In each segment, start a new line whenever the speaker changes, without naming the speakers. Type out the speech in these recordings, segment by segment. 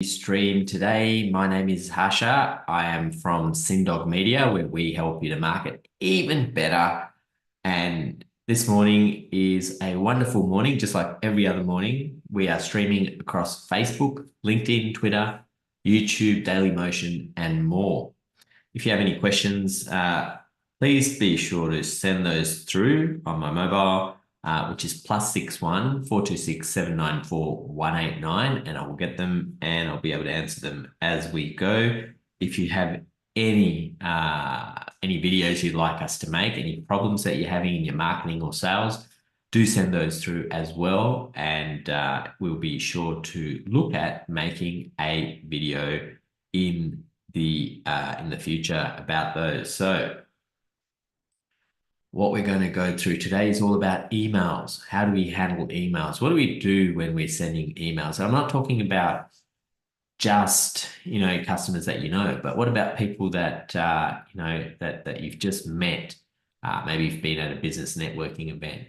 Stream today. My name is Harsha. I am from Sindog Media, where we help you to market even better. And this morning is a wonderful morning, just like every other morning. We are streaming across Facebook, LinkedIn, Twitter, YouTube, Daily Motion, and more. If you have any questions, please be sure to send those through on my mobile, which is +61 426 794 189, and I will get them and I'll be able to answer them as we go. If you have any videos you'd like us to make, any problems that you're having in your marketing or sales, do send those through as well, and we'll be sure to look at making a video in the future about those. So what we're going to go through today is all about emails. How do we handle emails? What do we do when we're sending emails? I'm not talking about just, customers that but what about people that, that you've just met? Maybe you've been at a business networking event.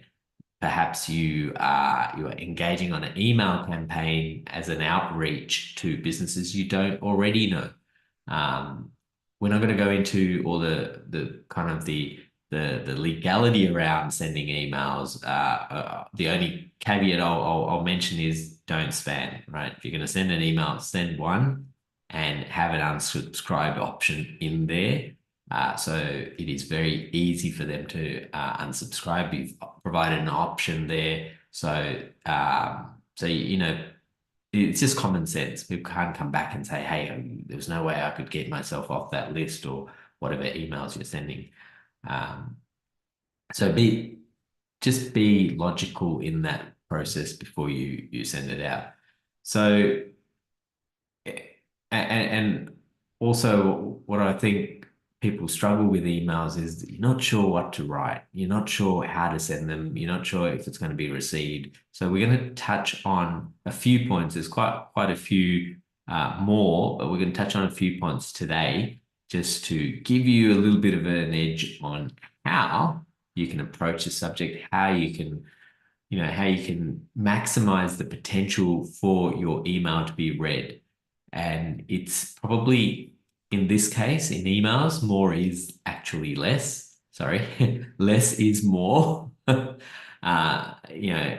Perhaps you are engaging on an email campaign as an outreach to businesses you don't already know. We're not going to go into all the kind of the legality around sending emails. The only caveat I'll mention is don't spam, right? If you're going to send an email, send one and have an unsubscribe option in there. So it is very easy for them to unsubscribe. You've provided an option there. So, it's just common sense. People can't come back and say, hey, there's no way I could get myself off that list or whatever emails you're sending. So just be logical in that process before you send it out. So, and also what I think people struggle with emails is you're not sure what to write. You're not sure how to send them. You're not sure if it's going to be received. So we're going to touch on a few points. There's quite a few more, but we're going to touch on a few points today just to give you a little bit of an edge on how you can approach the subject, how you can maximize the potential for your email to be read. And it's probably, in this case, in emails, more is actually less. Sorry, less is more. uh, you know,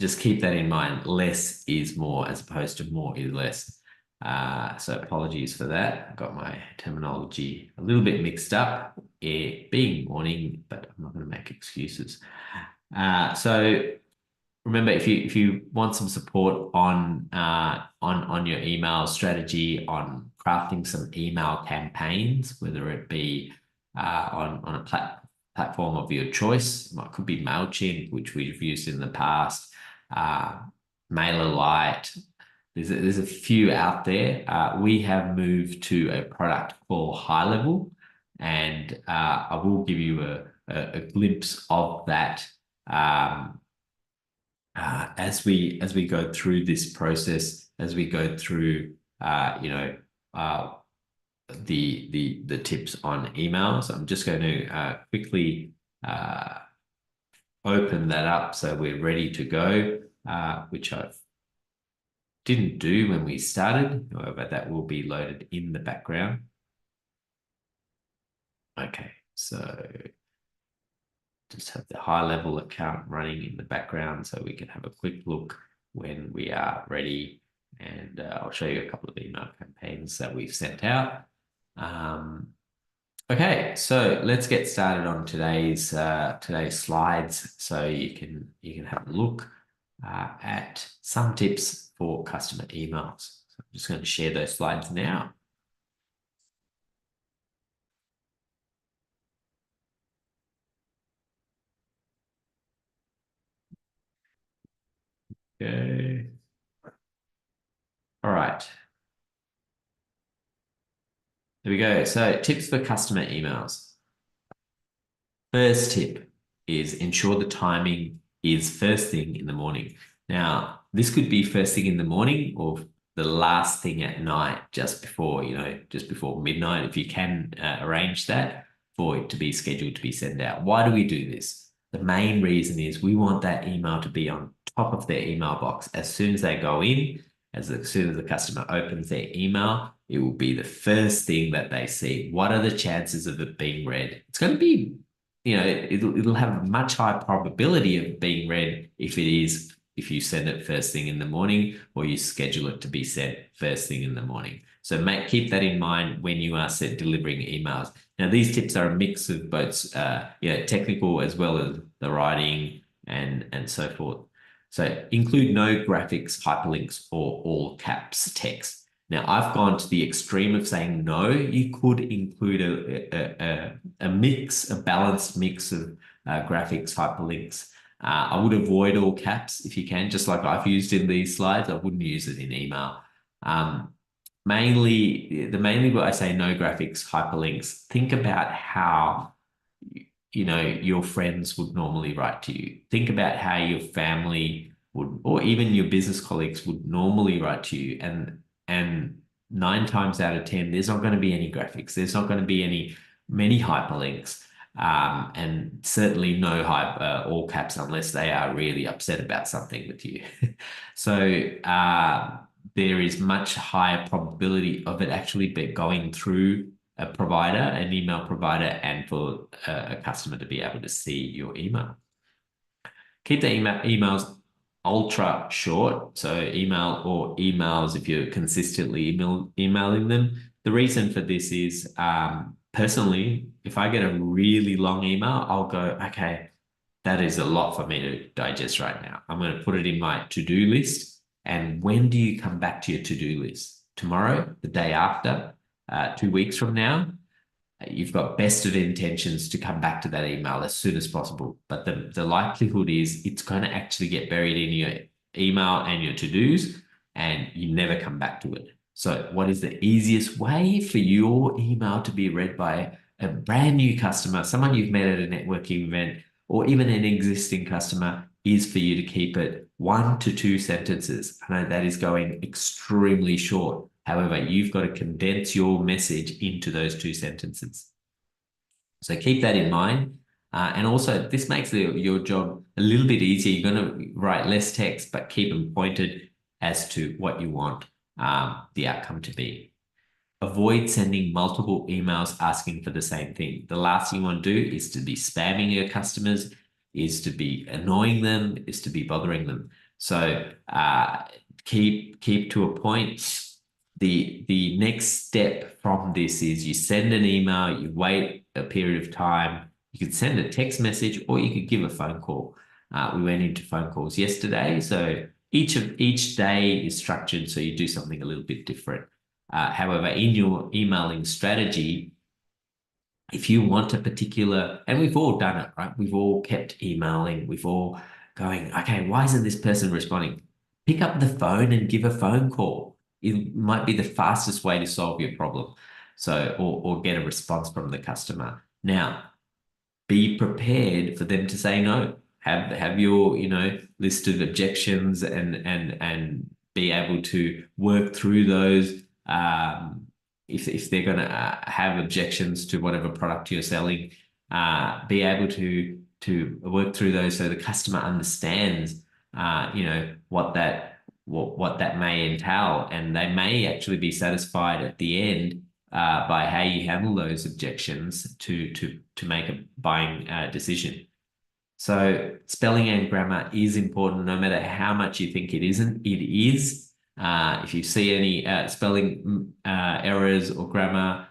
just keep that in mind. Less is more as opposed to more is less. So apologies for that. I got my terminology a little bit mixed up, it being morning, but I'm not going to make excuses. So remember, if you want some support on your email strategy, on crafting some email campaigns, whether it be on a platform of your choice, it could be MailChimp, which we've used in the past, MailerLite. There's a few out there. We have moved to a product called High Level, and I will give you a glimpse of that as we go through this process, as we go through, the tips on emails. I'm just going to quickly open that up so we're ready to go, which I didn't do when we started. However, that will be loaded in the background. Okay, so just have the High Level account running in the background so we can have a quick look when we are ready. And I'll show you a couple of email campaigns that we've sent out. Okay, so let's get started on today's slides so you can have a look at some tips for customer emails. So I'm just going to share those slides now. Okay. All right. There we go. So tips for customer emails. First tip is ensure the timing is first thing in the morning. Now, this could be first thing in the morning or the last thing at night, just before midnight, if you can arrange that for it to be scheduled to be sent out. Why do we do this? The main reason is we want that email to be on top of their email box as soon as they go in. As soon as the customer opens their email, it will be the first thing that they see. What are the chances of it being read? It's going to be, it'll have a much higher probability of being read if you send it first thing in the morning or you schedule it to be sent first thing in the morning. So keep that in mind when you are delivering emails. Now, these tips are a mix of both, technical as well as the writing and so forth. So include no graphics, hyperlinks, or all caps text. Now, I've gone to the extreme of saying no. You could include a mix, a balanced mix of graphics, hyperlinks. I would avoid all caps if you can, just like I've used in these slides. I wouldn't use it in email. Mainly what I say no graphics, hyperlinks. Think about how your friends would normally write to you. Think about how your family would, or even your business colleagues would normally write to you. And 9 times out of 10, there's not going to be any graphics. There's not going to be many hyperlinks. And certainly no all caps unless they are really upset about something with you. So there is much higher probability of it actually going through a provider, an email provider, and for a customer to be able to see your email. Keep the emails ultra short. So emails if you're consistently emailing them. The reason for this is personally, if I get a really long email, I'll go, okay, that is a lot for me to digest right now. I'm going to put it in my to-do list. And when do you come back to your to-do list? Tomorrow, the day after, 2 weeks from now? You've got best of intentions to come back to that email as soon as possible. But the likelihood is it's going to actually get buried in your email and your to-dos, and you never come back to it. So what is the easiest way for your email to be read by a brand new customer, someone you've met at a networking event, or even an existing customer, is for you to keep it 1 to 2 sentences. I know that is going extremely short. However, you've got to condense your message into those 2 sentences. So keep that in mind. And also, this makes your job a little bit easier. You're going to write less text, but keep them pointed as to what you want the outcome to be. Avoid sending multiple emails asking for the same thing. The last thing you want to do is to be spamming your customers, is to be annoying them, is to be bothering them. So keep to a point. The next step from this is you send an email, you wait a period of time. You could send a text message or you could give a phone call. We went into phone calls yesterday. So each day is structured so you do something a little bit different. However, in your emailing strategy, if you want a particular, and we've all done it, right? We've all kept emailing. We've all going, okay, why isn't this person responding? Pick up the phone and give a phone call. It might be the fastest way to solve your problem. So, or get a response from the customer. Now, be prepared for them to say no. Have your, list of objections and be able to work through those. If they're going to have objections to whatever product you're selling, be able to work through those so the customer understands, what that may entail, and they may actually be satisfied at the end by how you handle those objections to make a buying decision. So spelling and grammar is important, no matter how much you think it isn't. It is. If you see any spelling errors or grammar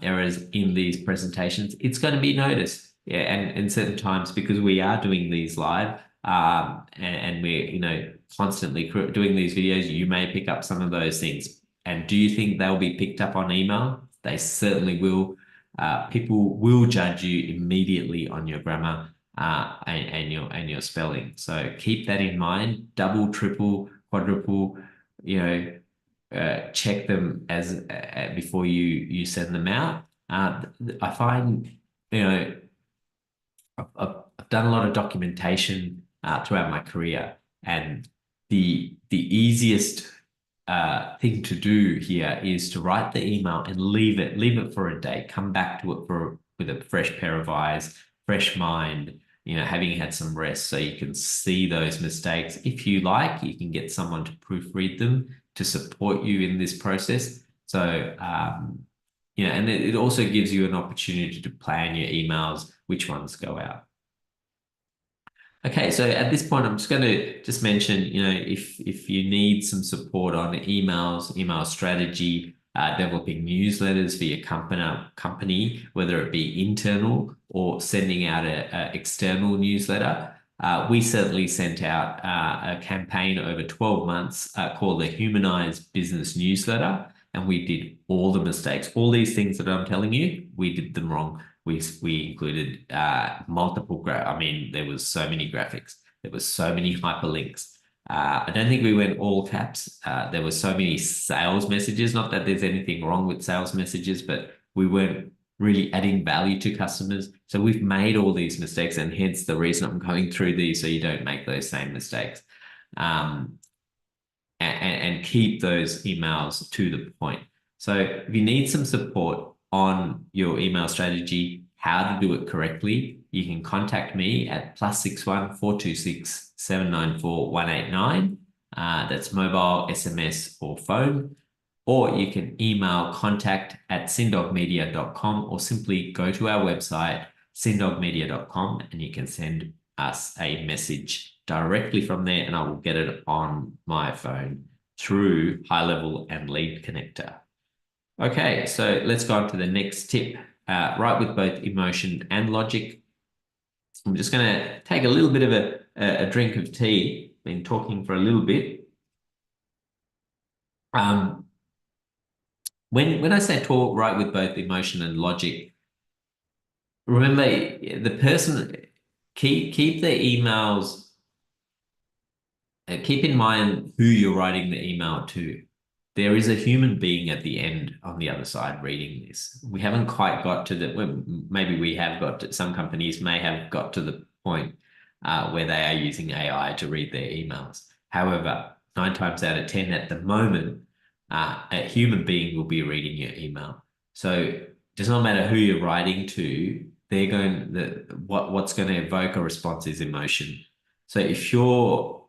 errors in these presentations, it's going to be noticed. Yeah, and certain times, because we are doing these live and we're constantly doing these videos, you may pick up some of those things. And do you think they'll be picked up on email? They certainly will. People will judge you immediately on your grammar and your spelling. So keep that in mind. Double, triple, quadruple. Check them as before you send them out. I find, I've done a lot of documentation throughout my career, and the easiest thing to do here is to write the email and leave it for a day. Come back to it with a fresh pair of eyes, fresh mind, having had some rest, so you can see those mistakes. If you like, you can get someone to proofread them to support you in this process. So, and it also gives you an opportunity to plan your emails, which ones go out. Okay, so at this point, I'm just going to just mention, if you need some support on emails, email strategy, developing newsletters for your company, whether it be internal or sending out a external newsletter. We certainly sent out a campaign over 12 months called the Humanized Business Newsletter, and we did all the mistakes. All these things that I'm telling you, we did them wrong. We included multiple there was so many graphics. There was so many hyperlinks. I don't think we went all caps. There were so many sales messages. Not that there's anything wrong with sales messages, but we weren't really adding value to customers. So we've made all these mistakes, and hence the reason I'm going through these so you don't make those same mistakes. And keep those emails to the point. So if you need some support on your email strategy, how to do it correctly, you can contact me at +61 426 794 189. That's mobile, SMS, or phone. Or you can email contact@syndogmedia.com, or simply go to our website, syndogmedia.com, and you can send us a message directly from there, and I will get it on my phone through High-Level and Lead Connector. Okay, so let's go on to the next tip. Write with both emotion and logic. I'm just going to take a little bit of a drink of tea. Been talking for a little bit. When I say write with both emotion and logic, remember the person, keep the emails, keep in mind who you're writing the email to. There is a human being at the end on the other side reading this. We haven't quite got to well, maybe we have got to, some companies may have got to the point where they are using AI to read their emails. However, 9 times out of 10 at the moment, a human being will be reading your email. So it does not matter who you're writing to, what's going to evoke a response is emotion. So if you're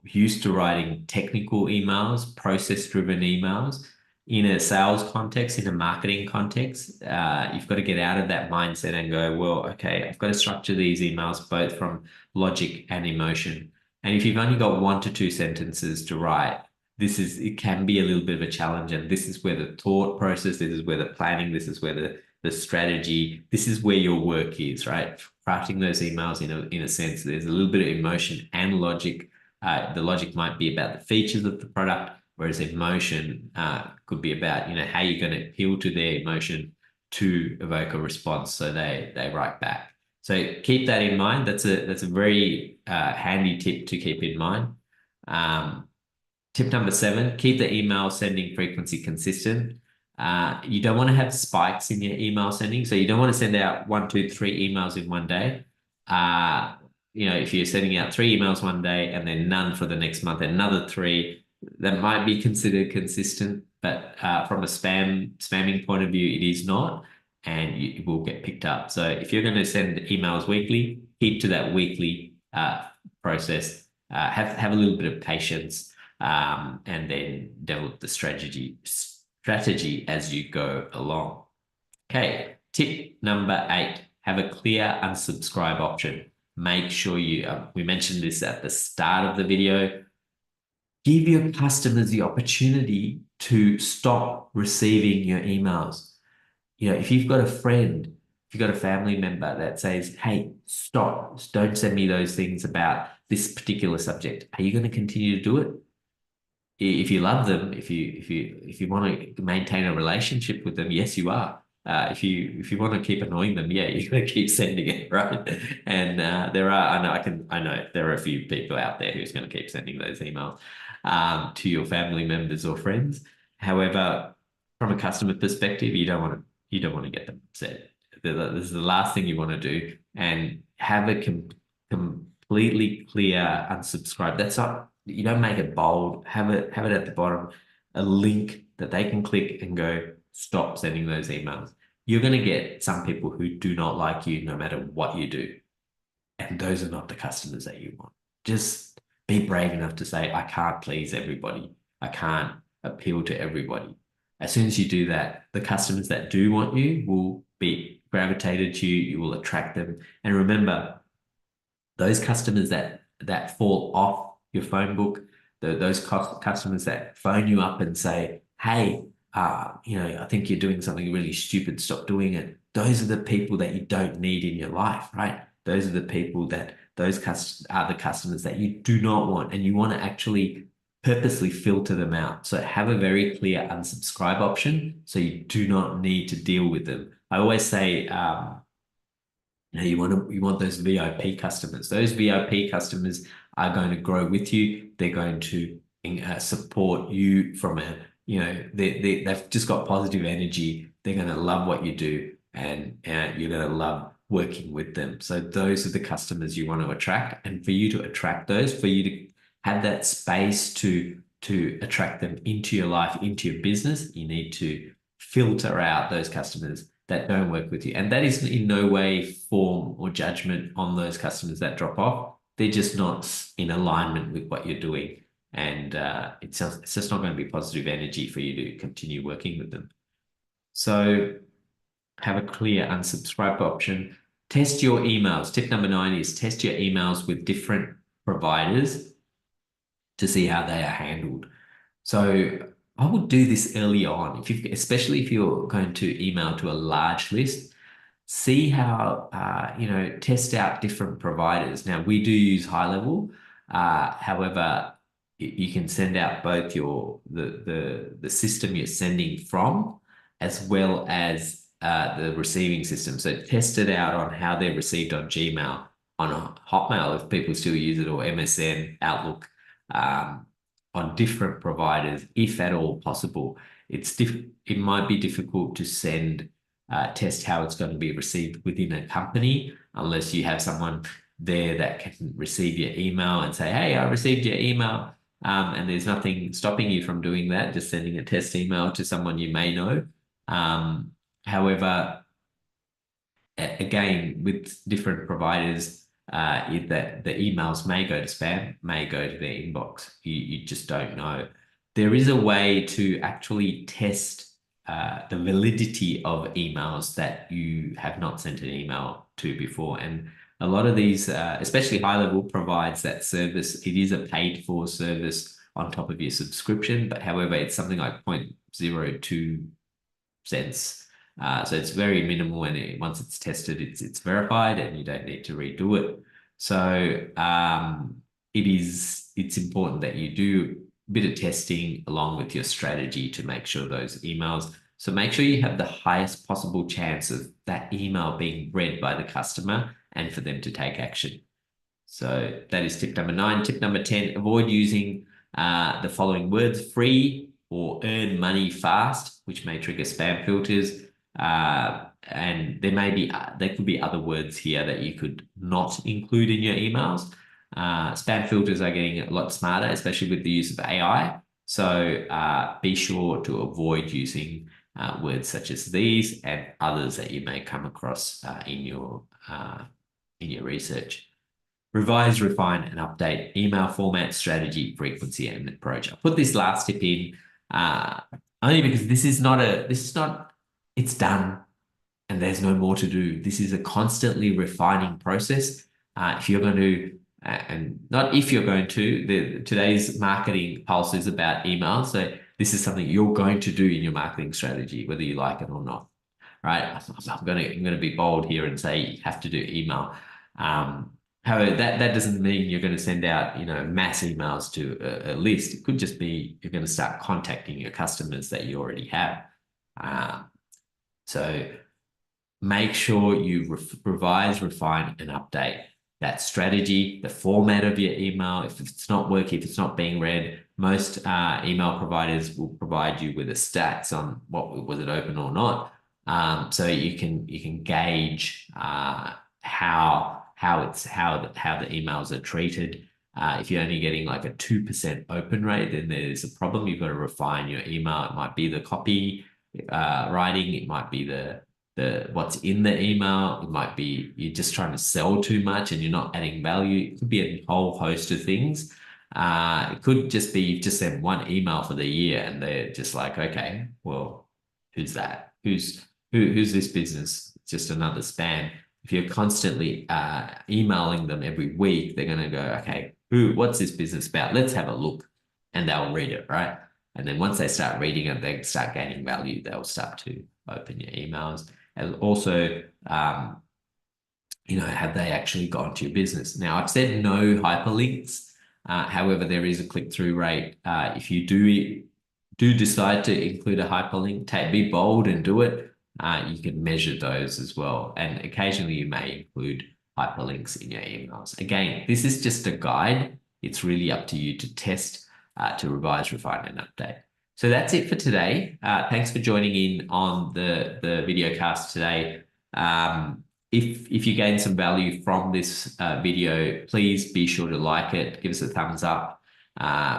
used to writing technical emails, process-driven emails, in a sales context, in a marketing context, you've got to get out of that mindset and go, well, okay, I've got to structure these emails both from logic and emotion. And if you've only got 1 to 2 sentences to write, it can be a little bit of a challenge. And this is where the thought process, this is where the planning, this is where the strategy, this is where your work is, right? Crafting those emails in a sense, there's a little bit of emotion and logic. The logic might be about the features of the product, whereas emotion could be about, how you're going to appeal to their emotion to evoke a response so they write back. So keep that in mind. That's a very handy tip to keep in mind. Tip number 7, keep the email sending frequency consistent. You don't want to have spikes in your email sending. So you don't want to send out 1, 2, 3 emails in one day. If you're sending out 3 emails one day and then none for the next month, and another 3, that might be considered consistent. But from a spamming point of view, it is not, and it will get picked up. So if you're going to send emails weekly, keep to that weekly process. Have a little bit of patience, and then develop the strategy as you go along. Okay, tip number 8, have a clear unsubscribe option. Make sure we mentioned this at the start of the video, give your customers the opportunity to stop receiving your emails. If you've got a friend, if you've got a family member that says, hey, stop, don't send me those things about this particular subject, are you going to continue to do it? If you love them, if you want to maintain a relationship with them, yes, you are. If you want to keep annoying them, yeah, you're going to keep sending it, right? And I know there are a few people out there who's going to keep sending those emails to your family members or friends. However, from a customer perspective, you don't want to get them upset. This is the last thing you want to do, and have a completely clear unsubscribe. That's not. You don't make it bold. Have it at the bottom, a link that they can click and go, stop sending those emails. You're going to get some people who do not like you no matter what you do. And those are not the customers that you want. Just be brave enough to say, I can't please everybody. I can't appeal to everybody. As soon as you do that, the customers that do want you will be gravitated to you. You will attract them. And remember, those customers that fall off your phone book, those customers that phone you up and say, "Hey, I think you're doing something really stupid. Stop doing it." Those are the people that you don't need in your life, right? Those are the people that are the customers that you do not want, and you want to actually purposely filter them out. So have a very clear unsubscribe option, so you do not need to deal with them. I always say, you want those VIP customers. Those VIP customers are going to grow with you. They're going to support you from they've just got positive energy. They're going to love what you do, and you're going to love working with them. So those are the customers you want to attract. And for you to attract those, for you to have that space to attract them into your life, into your business, you need to filter out those customers that don't work with you. And that is in no way form or judgment on those customers that drop off. They're just not in alignment with what you're doing. And it's just not going to be positive energy for you to continue working with them. So have a clear unsubscribe option. Test your emails. Tip number 9 is test your emails with different providers to see how they are handled. So I would do this early on, especially if you're going to email to a large list. See how test out different providers. Now we do use HighLevel. However, you can send out both the system you're sending from, as well as the receiving system. So test it out on how they're received on Gmail, on Hotmail if people still use it, or MSN, Outlook. On different providers, if at all possible. It might be difficult to test how it's going to be received within a company, unless you have someone there that can receive your email and say, "Hey, I received your email," and there's nothing stopping you from doing that, just sending a test email to someone you may know. However, again, with different providers, that the emails may go to spam, may go to their inbox. You just don't know. There is a way to actually test the validity of emails that you have not sent an email to before. And a lot of these, especially HighLevel, provides that service. It is a paid for service on top of your subscription, but however, it's something like 0.02 cents. So it's very minimal, and once it's tested, it's verified, and you don't need to redo it. So it's important that you do a bit of testing along with your strategy to make sure those emails. So make sure you have the highest possible chance of that email being read by the customer and for them to take action. So that is tip number 9. Tip number 10: avoid using the following words: free or earn money fast, which may trigger spam filters. And there could be other words here that you could not include in your emails. Spam filters are getting a lot smarter, especially with the use of AI. So be sure to avoid using words such as these and others that you may come across in your research. Revise, refine, and update email format, strategy, frequency, and approach. I put this last tip in only because this is not it's done and there's no more to do. This is a constantly refining process. If you're going to, and not if you're going to, today's marketing pulse is about email. So this is something you're going to do in your marketing strategy, whether you like it or not, right? I'm going to be bold here and say you have to do email. However, that doesn't mean you're going to send out, mass emails to a list. It could just be you're going to start contacting your customers that you already have. So make sure you revise, refine, and update that strategy, the format of your email. If it's not working, if it's not being read, most email providers will provide you with the stats on what was it open or not. So you can gauge how the emails are treated. If you're only getting like a 2% open rate, then there's a problem. You've got to refine your email. It might be the copy writing. It might be the what's in the email. It might be you're just trying to sell too much and you're not adding value. It could be a whole host of things. It could just be you've just sent one email for the year and they're just like, okay, well, who's that? Who's this business? It's just another spam. If you're constantly emailing them every week, they're going to go, okay, what's this business about? Let's have a look. And they'll read it, right? And then once they start reading it, they start gaining value. They'll start to open your emails. And also, have they actually gone to your business? Now, I've said no hyperlinks. However, there is a click-through rate. If you do decide to include a hyperlink, be bold and do it. You can measure those as well. And occasionally you may include hyperlinks in your emails. Again, this is just a guide. It's really up to you to test, to revise, refine, and update. So that's it for today. Thanks for joining in on the video cast today. If you gain some value from this video, please be sure to like it, give us a thumbs up.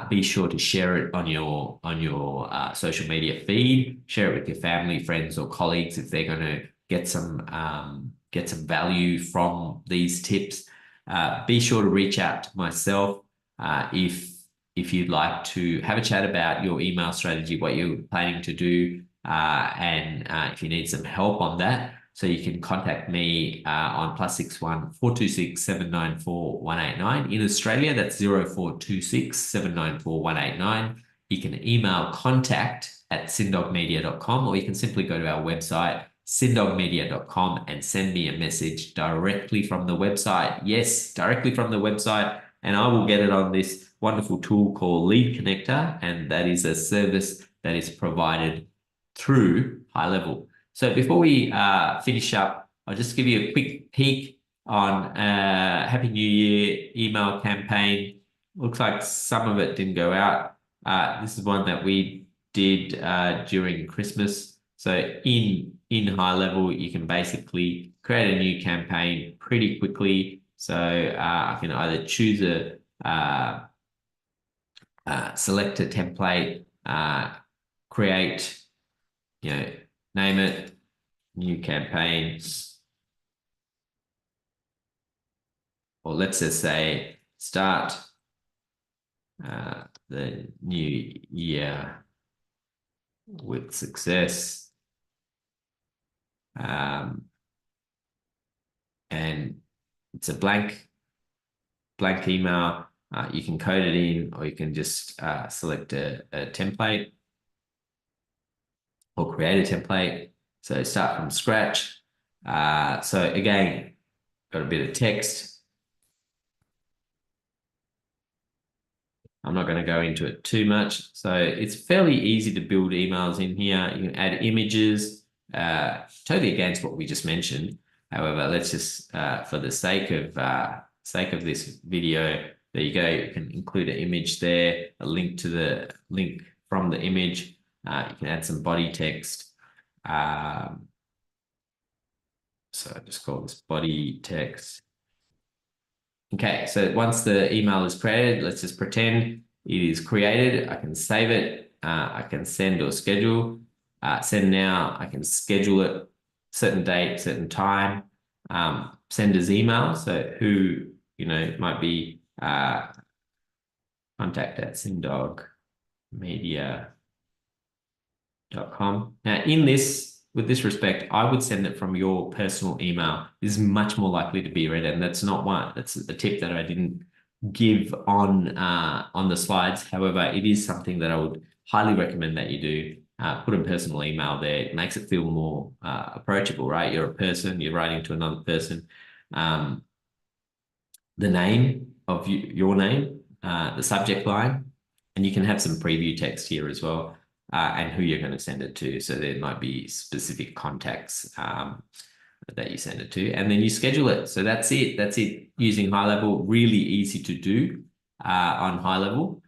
Be sure to share it on your social media feed. Share it with your family, friends, or colleagues if they're going to get some value from these tips. Be sure to reach out to myself if you'd like to have a chat about your email strategy, what you're planning to do, and if you need some help on that. So you can contact me on +61 426 794 189. In Australia, that's 0426 794 189. You can email contact@sindogmedia.com, or you can simply go to our website, sindogmedia.com, and send me a message directly from the website. Yes, directly from the website, and I will get it on this wonderful tool called Lead Connector, and that is a service that is provided through High Level. So before we finish up, I'll just give you a quick peek on Happy New Year email campaign. Looks like some of it didn't go out. This is one that we did during Christmas. So in High Level, you can basically create a new campaign pretty quickly. So I can either choose select a template, create, name it, new campaign, or let's just say start the new year with success. And it's a blank email. You can code it in, or you can just select a template or create a template. So start from scratch. So again, got a bit of text. I'm not going to go into it too much. So it's fairly easy to build emails in here. You can add images, totally against what we just mentioned. However, let's just, for the sake of this video, there you go. You can include an image there, a link to the link from the image. You can add some body text. So I just call this body text. Okay, so once the email is created, let's just pretend it is created. I can save it. I can send or schedule. Send now. I can schedule it, certain date, certain time. Sender's email. So who, might be contact@sindogmedia.com. Now, with this respect, I would send it from your personal email. This is much more likely to be read, and that's a tip that I didn't give on the slides. However, it is something that I would highly recommend that you do. Put a personal email there. It makes it feel more approachable, right? You're a person, you're writing to another person. The name of your name, the subject line, and you can have some preview text here as well, and who you're going to send it to. So there might be specific contacts that you send it to, and then you schedule it. So that's it. That's it. Using High Level, really easy to do on High Level.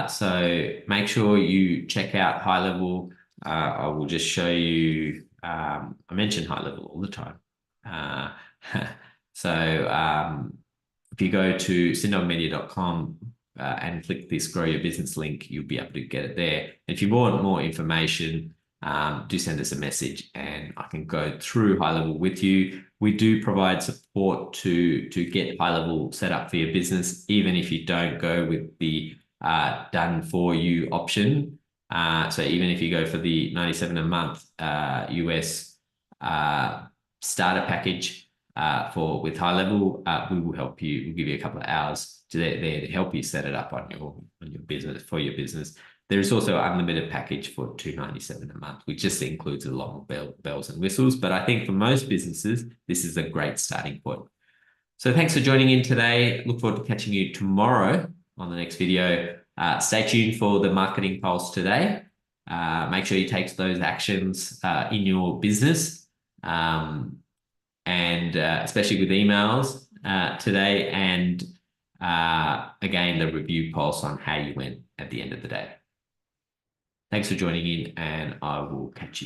So make sure you check out High Level. I will just show you. I mention High Level all the time. If you go to sindogmedia.com and click this Grow Your Business link, you'll be able to get it there. If you want more information, do send us a message and I can go through High Level with you. we do provide support to get high level setup for your business, even if you don't go with the done for you option. So even if you go for the 97 a month US starter package with high level, we will help you. We'll give you a couple of hours to help you set it up on your business for your business. There is also an unlimited package for $297 a month, which just includes a lot of bells and whistles. But I think for most businesses, this is a great starting point. So thanks for joining in today. Look forward to catching you tomorrow on the next video. Stay tuned for the marketing pulse today. Make sure you take those actions in your business, and especially with emails today. And again, the review pulse on how you went at the end of the day. Thanks for joining in, and I will catch you.